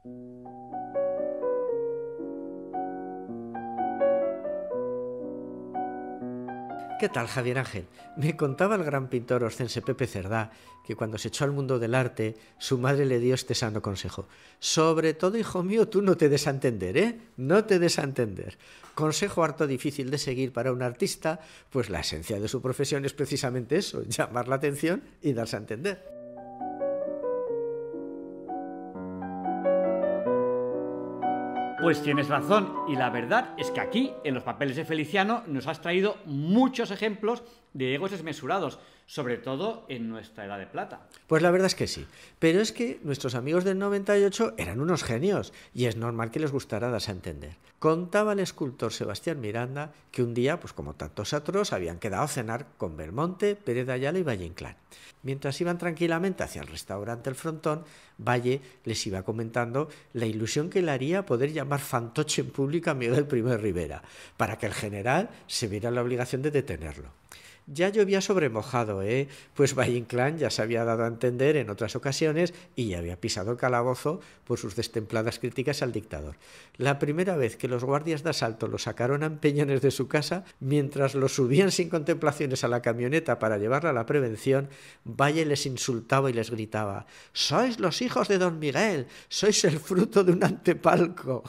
¿Qué tal, Javier Ángel? Me contaba el gran pintor oscense Pepe Cerdá que cuando se echó al mundo del arte, su madre le dio este sano consejo. Sobre todo, hijo mío, tú no te des a entender, ¿eh? No te des a entender. Consejo harto difícil de seguir para un artista, pues la esencia de su profesión es precisamente eso, llamar la atención y darse a entender. Pues tienes razón, y la verdad es que aquí, en los papeles de Feliciano, nos has traído muchos ejemplos de egos desmesurados, sobre todo en nuestra edad de plata. Pues la verdad es que sí, pero es que nuestros amigos del 98 eran unos genios y es normal que les gustara darse a entender. Contaba el escultor Sebastián Miranda que un día, pues como tantos otros, habían quedado a cenar con Belmonte, Pérez de Ayala y Valle Inclán. Mientras iban tranquilamente hacia el restaurante El Frontón, Valle les iba comentando la ilusión que le haría poder llamar fantoche en público a Miguel I Rivera, para que el general se viera la obligación de detenerlo. Ya llovía sobre mojado, pues Valle Inclán ya se había dado a entender en otras ocasiones y ya había pisado el calabozo por sus destempladas críticas al dictador. La primera vez que los guardias de asalto lo sacaron a empeñones de su casa, mientras lo subían sin contemplaciones a la camioneta para llevarla a la prevención, Valle les insultaba y les gritaba: «¡Sois los hijos de don Miguel! ¡Sois el fruto de un antepalco!».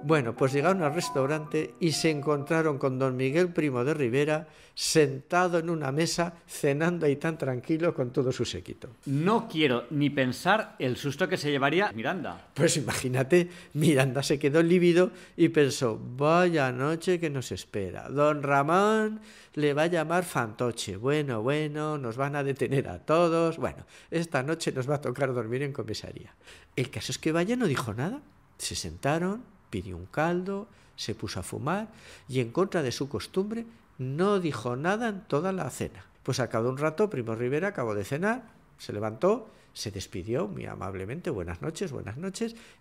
Bueno, pues llegaron al restaurante y se encontraron con don Miguel Primo de Rivera sentado en una mesa, cenando ahí tan tranquilo con todo su séquito. No quiero ni pensar el susto que se llevaría Miranda. Pues imagínate, Miranda se quedó lívido y pensó: vaya noche que nos espera. Don Ramón le va a llamar fantoche. Bueno, nos van a detener a todos. Bueno, esta noche nos va a tocar dormir en comisaría. El caso es que Valle no dijo nada. Se sentaron, pidió un caldo, se puso a fumar y, en contra de su costumbre, no dijo nada en toda la cena. Pues al cabo de un rato, Primo Rivera acabó de cenar, se levantó, se despidió muy amablemente: buenas noches,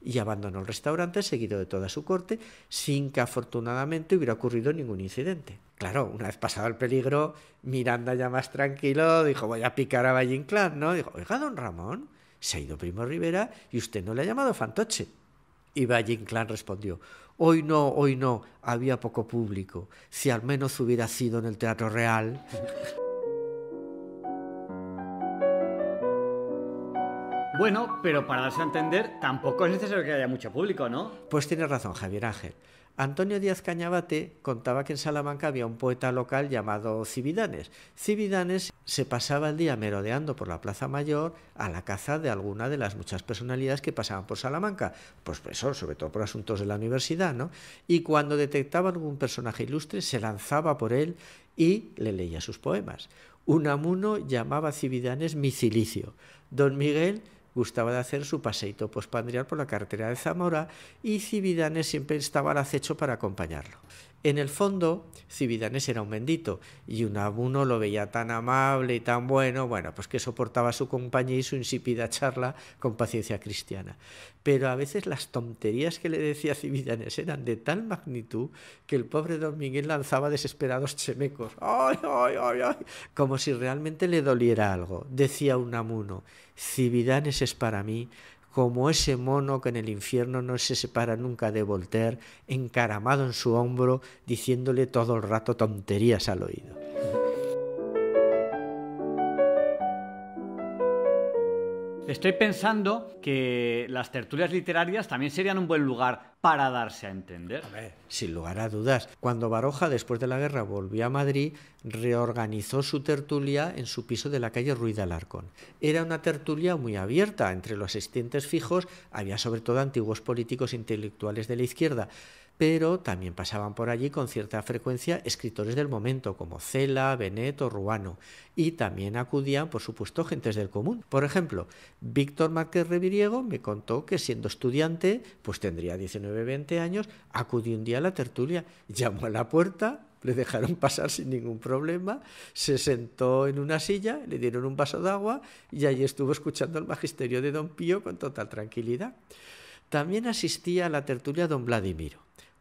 y abandonó el restaurante seguido de toda su corte, sin que afortunadamente hubiera ocurrido ningún incidente. Claro, una vez pasado el peligro, Miranda, ya más tranquilo, dijo: voy a picar a Valle Inclán, ¿no? Dijo: oiga, don Ramón, se ha ido Primo Rivera y usted no le ha llamado fantoche. Y Valle Inclán respondió: hoy no, había poco público. Si al menos hubiera sido en el Teatro Real. Bueno, pero para darse a entender, tampoco es necesario que haya mucho público, ¿no? Pues tienes razón, Javier Ángel. Antonio Díaz Cañabate contaba que en Salamanca había un poeta local llamado Cividanes. Cividanes se pasaba el día merodeando por la Plaza Mayor a la caza de alguna de las muchas personalidades que pasaban por Salamanca, pues eso, sobre todo por asuntos de la universidad, ¿no? Y cuando detectaba algún personaje ilustre, se lanzaba por él y le leía sus poemas. Unamuno llamaba a Cividanes mi cilicio. Don Miguel gustaba de hacer su paseíto postpandrial por la carretera de Zamora y Cividanes siempre estaba al acecho para acompañarlo. En el fondo, Cividanes era un bendito y Unamuno lo veía tan amable y tan bueno, pues que soportaba su compañía y su insípida charla con paciencia cristiana. Pero a veces las tonterías que le decía Cividanes eran de tal magnitud que el pobre don Miguel lanzaba desesperados chemecos. ¡Ay! Como si realmente le doliera algo. Decía Unamuno: Cividanes es para mí como ese mono que en el infierno no se separa nunca de Voltaire, encaramado en su hombro, diciéndole todo el rato tonterías al oído. Estoy pensando que las tertulias literarias también serían un buen lugar para darse a entender. Hombre, sin lugar a dudas. Cuando Baroja, después de la guerra, volvió a Madrid, reorganizó su tertulia en su piso de la calle Ruiz de Alarcón. Era una tertulia muy abierta. Entre los asistentes fijos había sobre todo antiguos políticos e intelectuales de la izquierda, pero también pasaban por allí con cierta frecuencia escritores del momento como Cela, Benet o Ruano, y también acudían, por supuesto, gentes del común. Por ejemplo, Víctor Márquez Reviriego me contó que, siendo estudiante, pues tendría 19-20 años, acudió un día a la tertulia, llamó a la puerta, le dejaron pasar sin ningún problema, se sentó en una silla, le dieron un vaso de agua y allí estuvo escuchando el magisterio de don Pío con total tranquilidad. También asistía a la tertulia don Vladimiro.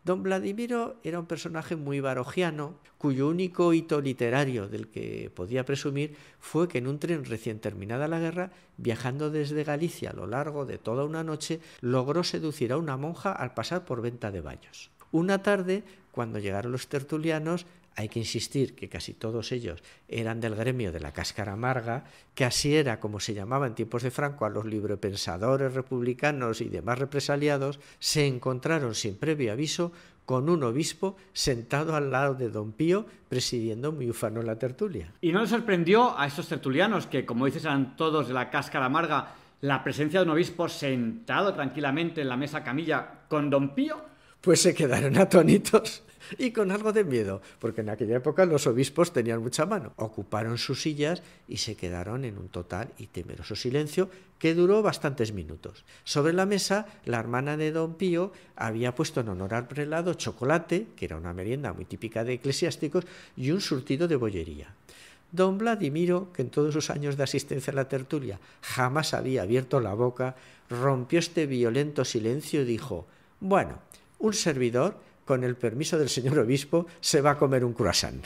Don Vladimiro era un personaje muy barogiano, cuyo único hito literario del que podía presumir fue que en un tren recién terminada la guerra, viajando desde Galicia a lo largo de toda una noche, logró seducir a una monja al pasar por Venta de Baños. Una tarde, cuando llegaron los tertulianos, hay que insistir que casi todos ellos eran del gremio de la cáscara amarga, que así era como se llamaba en tiempos de Franco a los librepensadores republicanos y demás represaliados, se encontraron sin previo aviso con un obispo sentado al lado de don Pío, presidiendo muy ufano la tertulia. ¿Y no les sorprendió a estos tertulianos, que como dices eran todos de la cáscara amarga, la presencia de un obispo sentado tranquilamente en la mesa camilla con don Pío? Pues se quedaron atónitos y con algo de miedo, porque en aquella época los obispos tenían mucha mano. Ocuparon sus sillas y se quedaron en un total y temeroso silencio que duró bastantes minutos. Sobre la mesa, la hermana de don Pío había puesto en honor al prelado chocolate, que era una merienda muy típica de eclesiásticos, y un surtido de bollería. Don Vladimiro, que en todos sus años de asistencia a la tertulia jamás había abierto la boca, rompió este violento silencio y dijo: «Bueno, un servidor, con el permiso del señor obispo, se va a comer un croissant».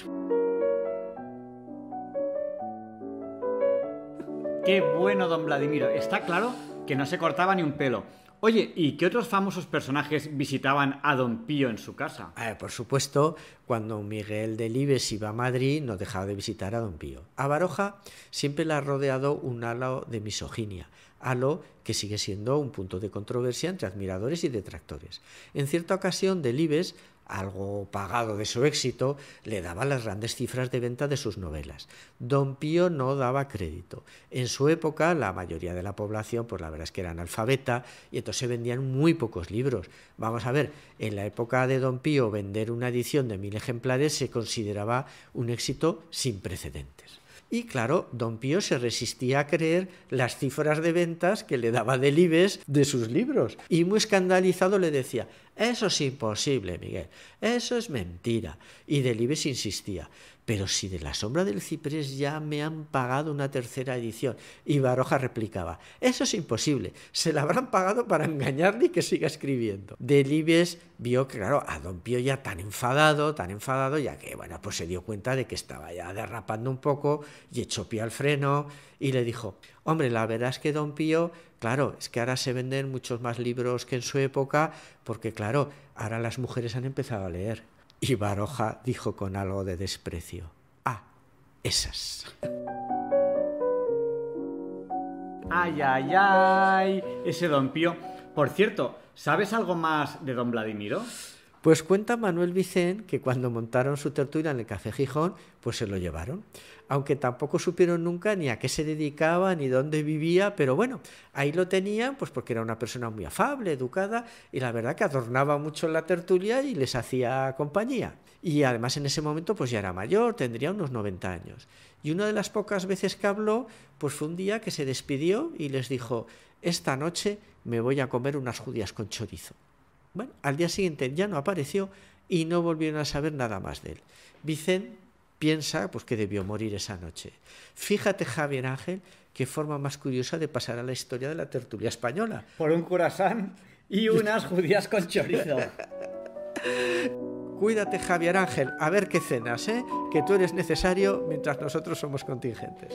¡Qué bueno, don Vladimiro! Está claro que no se cortaba ni un pelo. Oye, ¿y qué otros famosos personajes visitaban a don Pío en su casa? Por supuesto, cuando Miguel Delibes iba a Madrid, no dejaba de visitar a don Pío. A Baroja siempre le ha rodeado un halo de misoginia, halo que sigue siendo un punto de controversia entre admiradores y detractores. En cierta ocasión, Delibes, algo pagado de su éxito, le daba las grandes cifras de venta de sus novelas. Don Pío no daba crédito. En su época, la mayoría de la población, pues la verdad es que era analfabeta, y entonces se vendían muy pocos libros. Vamos a ver, en la época de don Pío, vender una edición de 1000 ejemplares se consideraba un éxito sin precedentes. Y claro, don Pío se resistía a creer las cifras de ventas que le daba Delibes de sus libros. Y muy escandalizado le decía: «Eso es imposible, Miguel, eso es mentira». Y Delibes insistía: «Pero si de La sombra del ciprés ya me han pagado una tercera edición». Y Baroja replicaba: «Eso es imposible, se la habrán pagado para engañarle y que siga escribiendo». Delibes vio que, claro, a don Pío ya tan enfadado, ya que, bueno, pues se dio cuenta de que estaba ya derrapando un poco y echó pie al freno y le dijo: «Hombre, la verdad es que don Pío, claro, es que ahora se venden muchos más libros que en su época, porque, claro, ahora las mujeres han empezado a leer». Y Baroja dijo con algo de desprecio: «Ah, esas». ¡Ay, ay, ay! Ese don Pío. Por cierto, ¿sabes algo más de don Vladimiro? Pues cuenta Manuel Vicent que cuando montaron su tertulia en el Café Gijón, pues se lo llevaron. Aunque tampoco supieron nunca ni a qué se dedicaba ni dónde vivía, pero bueno, ahí lo tenían, pues porque era una persona muy afable, educada, y la verdad que adornaba mucho la tertulia y les hacía compañía. Y además en ese momento pues ya era mayor, tendría unos 90 años. Y una de las pocas veces que habló, pues fue un día que se despidió y les dijo: «Esta noche me voy a comer unas judías con chorizo». Bueno, al día siguiente ya no apareció y no volvieron a saber nada más de él. Vicent piensa pues que debió morir esa noche. Fíjate, Javier Ángel, qué forma más curiosa de pasar a la historia de la tertulia española. Por un croissant y unas judías con chorizo. Cuídate, Javier Ángel, a ver qué cenas, que tú eres necesario mientras nosotros somos contingentes.